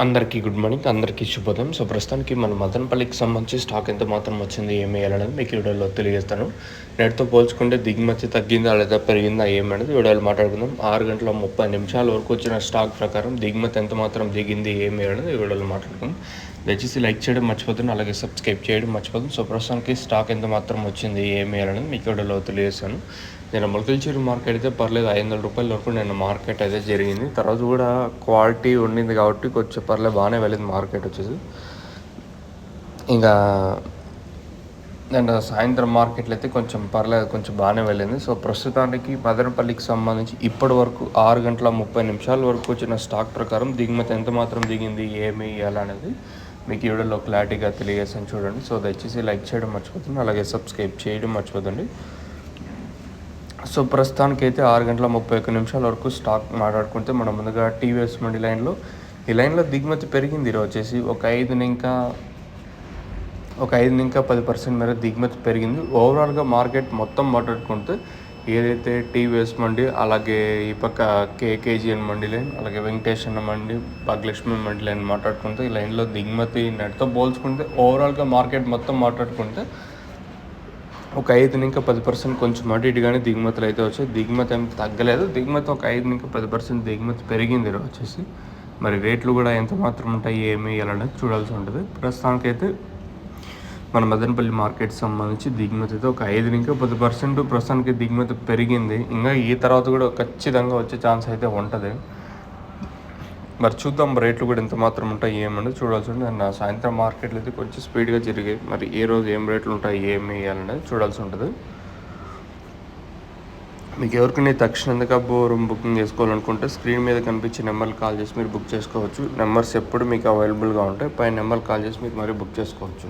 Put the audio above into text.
అందరికీ good morning, అందరికీ శుభోదయం. సో ప్రస్తుతానికి మన మదనపల్లికి సంబంధించి స్టాక్ ఎంత మాత్రం వచ్చింది, ఏమి వేయాలనేది మీకు వీడియోలో తెలియజేస్తాను. నేటితో పోల్చుకుంటే దిగుమతి తగ్గిందా లేదా పెరిగిందా ఏమనేది వీడియోలో మాట్లాడుకుందాం. 6:30 వరకు వచ్చిన స్టాక్ ప్రకారం దిగుమతి ఎంత మాత్రం దిగింది, ఏమి వేయాలనేది ఈ వీడియోలో మాట్లాడుకుందాం. దయచేసి లైక్ చేయడం మర్చిపోతుంది, అలాగే సబ్స్క్రైబ్ చేయడం మర్చిపోతుంది. సో ప్రస్తుతానికి స్టాక్ ఎంత మాత్రం వచ్చింది, ఏమి వేయాలనేది మీకు వీడియోలో తెలియజేస్తాను. నేను మొలకల్చూరు మార్కెట్ అయితే పర్లేదు, 500 రూపాయల వరకు నేను మార్కెట్ అయితే జరిగింది. తర్వాత కూడా క్వాలిటీ ఉండింది కాబట్టి కొంచెం పర్లేదు బాగానే వెళ్ళింది మార్కెట్ వచ్చేసి. ఇంకా నేను సాయంత్రం మార్కెట్లో అయితే కొంచెం పర్లేదు, కొంచెం బాగానే వెళ్ళింది. సో ప్రస్తుతానికి మదనపల్లికి సంబంధించి ఇప్పటి వరకు 6:30 వరకు వచ్చిన స్టాక్ ప్రకారం దిగుమతి ఎంత మాత్రం దిగింది, ఏమి ఎలా అనేది మీకు ఈ వీడియోలో క్లారిటీగా తెలియజేసాను చూడండి. సో దయచేసి లైక్ చేయడం మర్చిపోతుంది, అలాగే సబ్స్క్రైబ్ చేయడం మర్చిపోతుంది. సో ప్రస్తుతానికి అయితే 6:31 వరకు స్టాక్ మాట్లాడుకుంటే మనం ముందుగా టీవీఎస్ మండి లైన్లో ఈ లైన్లో దిగుమతి పెరిగింది. ఈరోజు వచ్చేసి ఒక 5-10% మేర దిగుమతి పెరిగింది. ఓవరాల్గా మార్కెట్ మొత్తం మాట్లాడుకుంటే ఏదైతే టీవీఎస్ మండి, అలాగే ఈ పక్క కేకేజీఎన్ మండి లైన్, అలాగే వెంకటేశ్వర మండి, భాగ్యలక్ష్మి మండి లైన్ మాట్లాడుకుంటే ఈ లైన్లో దిగుమతి నెట్తో పోల్చుకుంటే ఓవరాల్గా మార్కెట్ మొత్తం మాట్లాడుకుంటే ఒక 5-10% కొంచెం అటు ఇటుగానే దిగుమతులు అయితే వచ్చాయి. దిగుమతి ఏం తగ్గలేదు, దిగుమతి ఒక 5-10% దిగుమతి పెరిగింది ఈరోజు వచ్చేసి. మరి రేట్లు కూడా ఎంత మాత్రం ఉంటాయి, ఏమి అనేది చూడాల్సి ఉంటుంది. ప్రస్తుతానికైతే మన మదనపల్లి మార్కెట్ సంబంధించి దిగుమతి అయితే ఒక 5-10% ప్రస్తుతానికి దిగుమతి పెరిగింది. ఇంకా ఈ తర్వాత కూడా ఖచ్చితంగా వచ్చే ఛాన్స్ అయితే ఉంటుంది. మరి చూద్దాం రేట్లు కూడా ఎంత మాత్రం ఉంటాయి ఏమనేది చూడాల్సి ఉంటుంది. అండ్ సాయంత్రం మార్కెట్లు అయితే కొంచెం స్పీడ్గా జరిగాయి. మరి ఏ రోజు ఏం రేట్లు ఉంటాయి, ఏమి వేయాలనేది చూడాల్సి ఉంటుంది. మీకు ఎవరికైనా తక్షణంగా రూమ్ బుకింగ్ చేసుకోవాలనుకుంటే స్క్రీన్ మీద కనిపించే నెంబర్లు కాల్ చేసి మీరు బుక్ చేసుకోవచ్చు. నెంబర్స్ ఎప్పుడు మీకు అవైలబుల్గా ఉంటాయి. పై నెంబర్ కాల్ చేసి మీరు మరీ బుక్ చేసుకోవచ్చు.